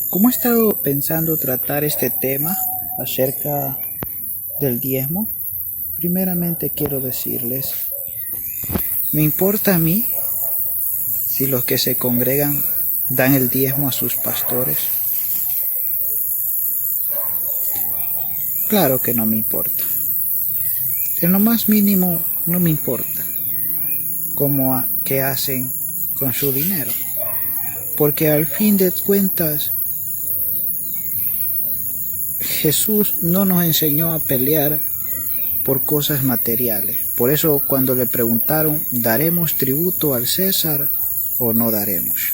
Como he estado pensando tratar este tema acerca del diezmo, primeramente quiero decirles, me importa a mí si los que se congregan dan el diezmo a sus pastores. Claro que no me importa. En lo más mínimo no me importa qué hacen con su dinero, porque al fin de cuentas Jesús no nos enseñó a pelear por cosas materiales. Por eso cuando le preguntaron, ¿daremos tributo al César o no daremos?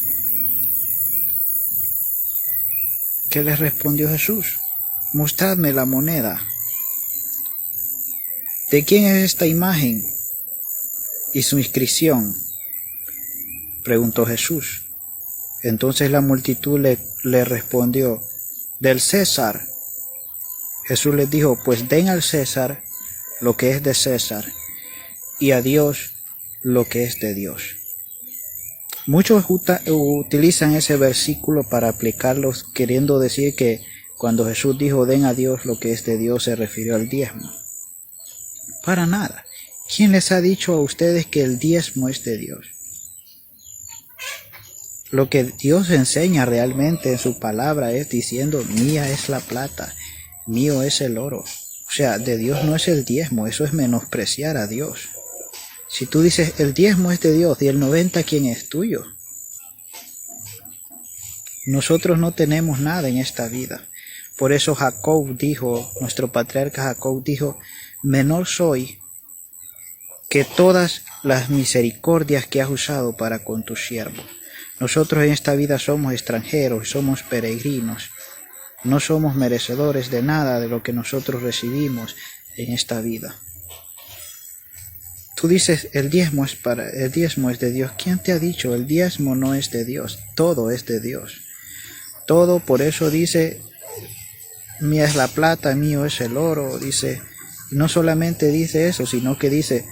¿Qué les respondió Jesús? Mostradme la moneda. ¿De quién es esta imagen y su inscripción? Preguntó Jesús. Entonces la multitud le respondió, del César. Jesús les dijo, pues den al César lo que es de César y a Dios lo que es de Dios. Muchos utilizan ese versículo para aplicarlos, queriendo decir que cuando Jesús dijo den a Dios lo que es de Dios se refirió al diezmo. Para nada. ¿Quién les ha dicho a ustedes que el diezmo es de Dios? Lo que Dios enseña realmente en su palabra es diciendo, mía es la plata, mío es el oro. O sea, de Dios no es el diezmo, eso es menospreciar a Dios. Si tú dices, el diezmo es de Dios y el 90, ¿quién es tuyo? Nosotros no tenemos nada en esta vida. Por eso Jacob dijo, nuestro patriarca Jacob dijo, menor soy que todas las misericordias que has usado para con tus siervos. Nosotros en esta vida somos extranjeros, somos peregrinos. No somos merecedores de nada de lo que nosotros recibimos en esta vida. Tú dices, el diezmo es de Dios. ¿Quién te ha dicho? El diezmo no es de Dios. Todo es de Dios. Todo, por eso dice, mía es la plata, mío es el oro. Dice, no solamente dice eso, sino que dice,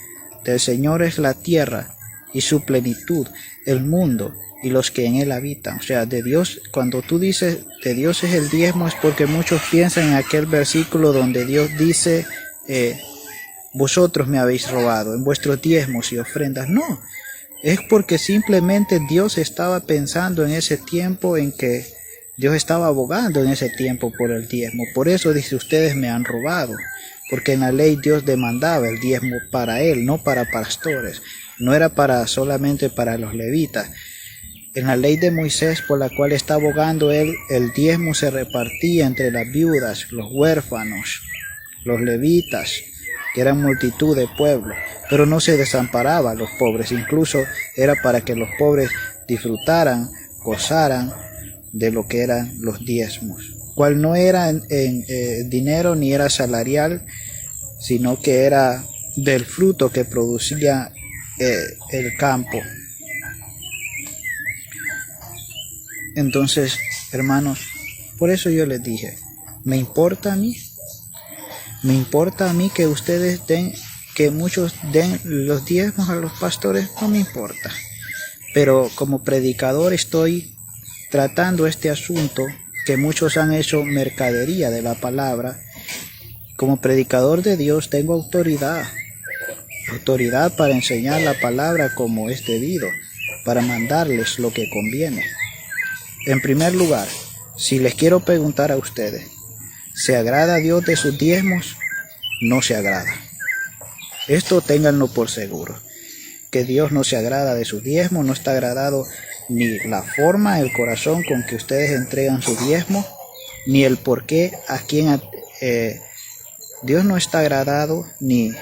del Señor es la tierra y su plenitud, el mundo y los que en él habitan. O sea, de Dios, cuando tú dices de Dios es el diezmo, es porque muchos piensan en aquel versículo donde Dios dice, vosotros me habéis robado en vuestros diezmos y ofrendas. No, es porque simplemente Dios estaba pensando en ese tiempo en que Dios estaba abogando en ese tiempo por el diezmo. Por eso dice, ustedes me han robado, porque en la ley Dios demandaba el diezmo para él, no para pastores. No era solamente para los levitas. En la ley de Moisés, por la cual está abogando él, el diezmo se repartía entre las viudas, los huérfanos, los levitas, que eran multitud de pueblos, pero no se desamparaba a los pobres, incluso era para que los pobres disfrutaran, gozaran de lo que eran los diezmos, cual no era en dinero ni era salarial, sino que era del fruto que producía el campo. Entonces, hermanos, por eso yo les dije, me importa a mí que ustedes den, que muchos den los diezmos a los pastores, no me importa. Pero como predicador estoy tratando este asunto que muchos han hecho mercadería de la palabra. Como predicador de Dios tengo autoridad para enseñar la palabra como es debido, para mandarles lo que conviene. En primer lugar, si les quiero preguntar a ustedes, ¿se agrada a Dios de sus diezmos? No se agrada. Esto ténganlo por seguro, que Dios no se agrada de sus diezmos, no está agradado ni la forma, el corazón con que ustedes entregan su diezmo, ni el por qué, a quién. Dios no está agradado ni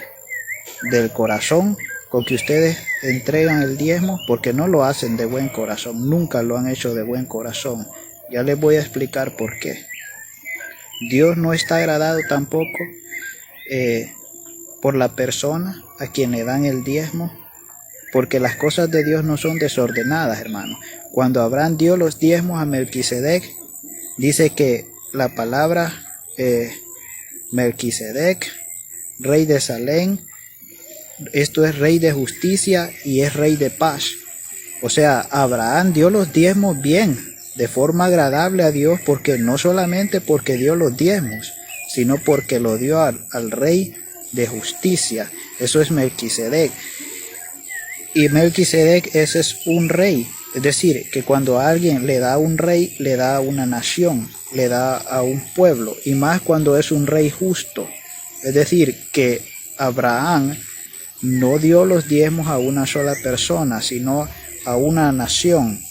del corazón con que ustedes entregan el diezmo, porque no lo hacen de buen corazón, nunca lo han hecho de buen corazón. Ya les voy a explicar por qué. Dios no está agradado tampoco por la persona a quien le dan el diezmo, porque las cosas de Dios no son desordenadas, hermano. Cuando Abraham dio los diezmos a Melquisedec, dice que la palabra Melquisedec, rey de Salem, esto es rey de justicia y es rey de paz. O sea, Abraham dio los diezmos bien, de forma agradable a Dios, porque no solamente porque dio los diezmos, sino porque lo dio al rey de justicia. Eso es Melquisedec. Y Melquisedec, ese es un rey. Es decir, que cuando a alguien le da un rey, le da a una nación, le da a un pueblo, y más cuando es un rey justo. Es decir, que Abraham no dio los diezmos a una sola persona, sino a una nación,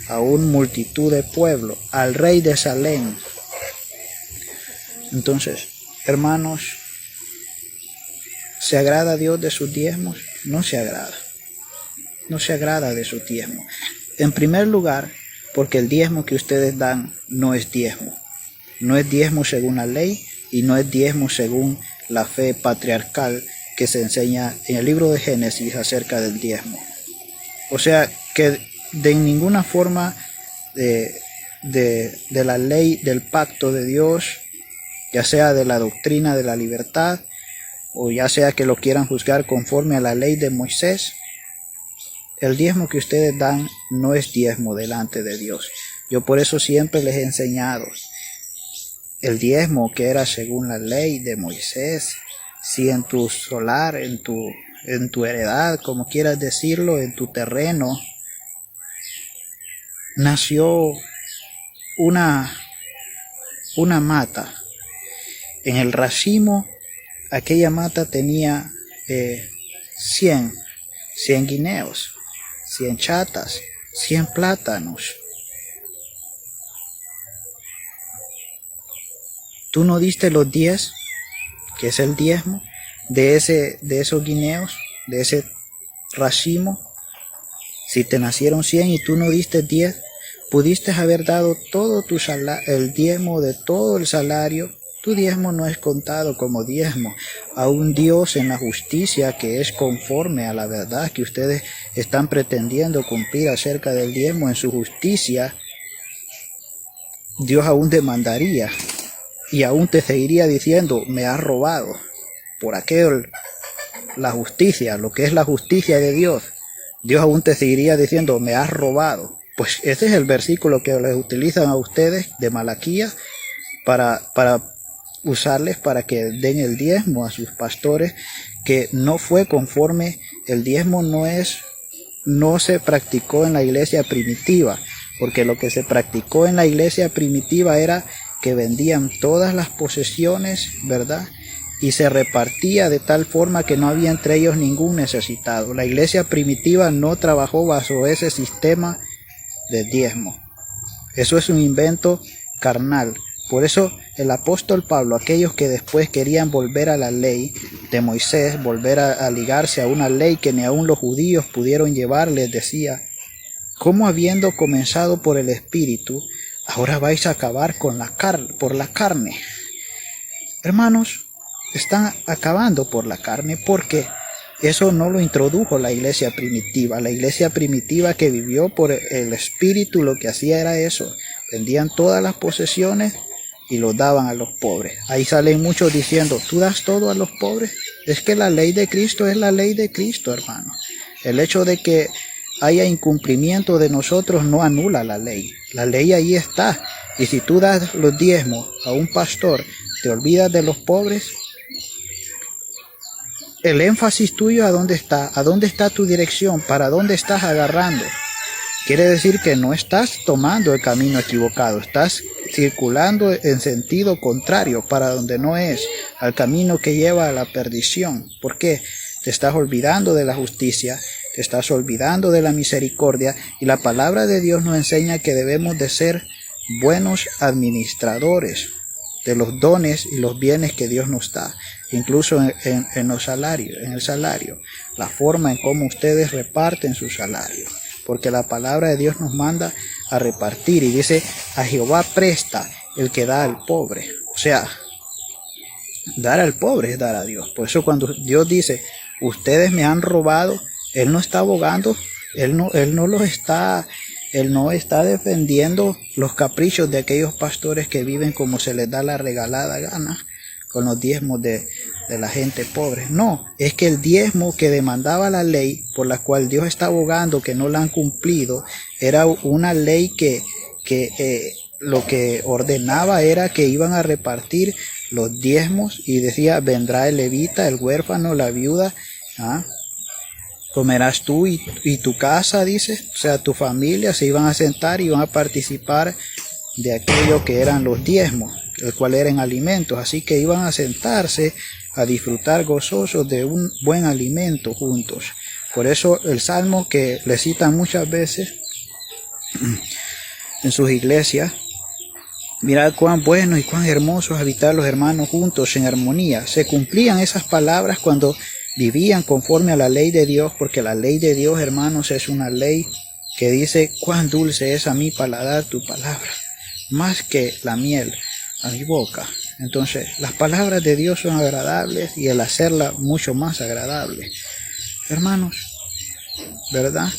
a una multitud de pueblo, al rey de Salem. Entonces, hermanos, ¿se agrada a Dios de sus diezmos? No se agrada. No se agrada de sus diezmos. En primer lugar, porque el diezmo que ustedes dan no es diezmo. No es diezmo según la ley y no es diezmo según la fe patriarcal que se enseña en el libro de Génesis acerca del diezmo. O sea que de ninguna forma de la ley del pacto de Dios, ya sea de la doctrina de la libertad, o ya sea que lo quieran juzgar conforme a la ley de Moisés, el diezmo que ustedes dan no es diezmo delante de Dios. Yo por eso siempre les he enseñado el diezmo que era según la ley de Moisés. Si en tu solar, en tu heredad, como quieras decirlo, en tu terreno, nació una mata. En el racimo, aquella mata tenía 100 guineos, 100 chatas, 100 plátanos. ¿Tú no diste los 10, que es el diezmo, de esos guineos, de ese racimo? Si te nacieron 100 y tú no diste 10, pudiste haber dado todo el diezmo de todo el salario. Tu diezmo no es contado como diezmo. A un Dios en la justicia que es conforme a la verdad que ustedes están pretendiendo cumplir acerca del diezmo en su justicia, Dios aún demandaría y aún te seguiría diciendo, me has robado. Por aquello, la justicia, lo que es la justicia de Dios, Dios aún te seguiría diciendo, me has robado. Pues ese es el versículo que les utilizan a ustedes de Malaquías para usarles para que den el diezmo a sus pastores, que no fue conforme. El diezmo no se practicó en la iglesia primitiva, porque lo que se practicó en la iglesia primitiva era que vendían todas las posesiones, ¿verdad? Y se repartía de tal forma que no había entre ellos ningún necesitado. La iglesia primitiva no trabajó bajo ese sistema de diezmo. Eso es un invento carnal. Por eso el apóstol Pablo, aquellos que después querían volver a la ley de Moisés, volver a ligarse a una ley que ni aun los judíos pudieron llevar, les decía, ¿cómo habiendo comenzado por el Espíritu, ahora vais a acabar por la carne? Hermanos, están acabando por la carne porque eso no lo introdujo la iglesia primitiva. La iglesia primitiva que vivió por el Espíritu lo que hacía era eso. Vendían todas las posesiones y los daban a los pobres. Ahí salen muchos diciendo, ¿tú das todo a los pobres? Es que la ley de Cristo es la ley de Cristo, hermano. El hecho de que haya incumplimiento de nosotros no anula la ley. La ley ahí está. Y si tú das los diezmos a un pastor, te olvidas de los pobres. El énfasis tuyo, ¿a dónde está? ¿A dónde está tu dirección? ¿Para dónde estás agarrando? Quiere decir que no estás tomando el camino equivocado, estás circulando en sentido contrario, para donde no es, al camino que lleva a la perdición. ¿Por qué? Te estás olvidando de la justicia, te estás olvidando de la misericordia, y la palabra de Dios nos enseña que debemos de ser buenos administradores de los dones y los bienes que Dios nos da, incluso en los salarios, en el salario, la forma en cómo ustedes reparten su salario. Porque la palabra de Dios nos manda a repartir y dice, a Jehová presta el que da al pobre. O sea, dar al pobre es dar a Dios. Por eso cuando Dios dice, ustedes me han robado, Él no está abogando, Él no está defendiendo los caprichos de aquellos pastores que viven como se les da la regalada gana, con los diezmos de la gente pobre. No, es que el diezmo que demandaba la ley, por la cual Dios está abogando que no la han cumplido, era una ley que lo que ordenaba era que iban a repartir los diezmos, y decía: vendrá el levita, el huérfano, la viuda, comerás tú y tu casa, dice, o sea, tu familia se iban a sentar y iban a participar de aquello que eran los diezmos, el cual eran alimentos. Así que iban a sentarse a disfrutar gozosos de un buen alimento juntos. Por eso el salmo que le citan muchas veces en sus iglesias: mirad cuán bueno y cuán hermoso es habitar los hermanos juntos en armonía. Se cumplían esas palabras cuando vivían conforme a la ley de Dios, porque la ley de Dios, hermanos, es una ley que dice: cuán dulce es a mi paladar tu palabra, más que la miel a mi boca. Entonces, las palabras de Dios son agradables, y el hacerla mucho más agradable, hermanos, ¿verdad?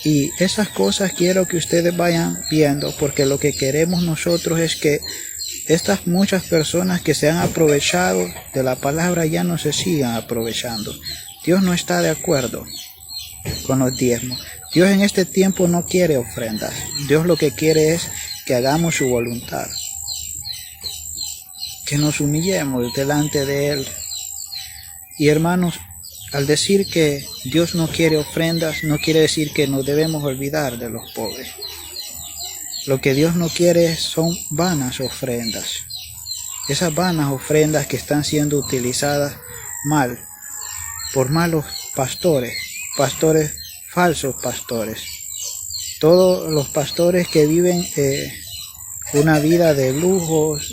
Y esas cosas quiero que ustedes vayan viendo, porque lo que queremos nosotros es que estas muchas personas que se han aprovechado de la palabra ya no se sigan aprovechando. Dios no está de acuerdo con los diezmos. Dios en este tiempo no quiere ofrendas. Dios lo que quiere es que hagamos su voluntad, que nos humillemos delante de Él. Y hermanos, al decir que Dios no quiere ofrendas, no quiere decir que nos debemos olvidar de los pobres. Lo que Dios no quiere son vanas ofrendas. Esas vanas ofrendas que están siendo utilizadas mal por malos pastores, falsos pastores. Todos los pastores que viven una vida de lujos,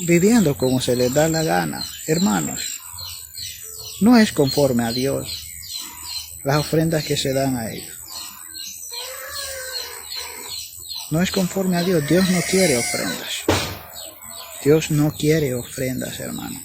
viviendo como se les da la gana, hermanos, no es conforme a Dios las ofrendas que se dan a ellos. No es conforme a Dios. Dios no quiere ofrendas. Dios no quiere ofrendas, hermano.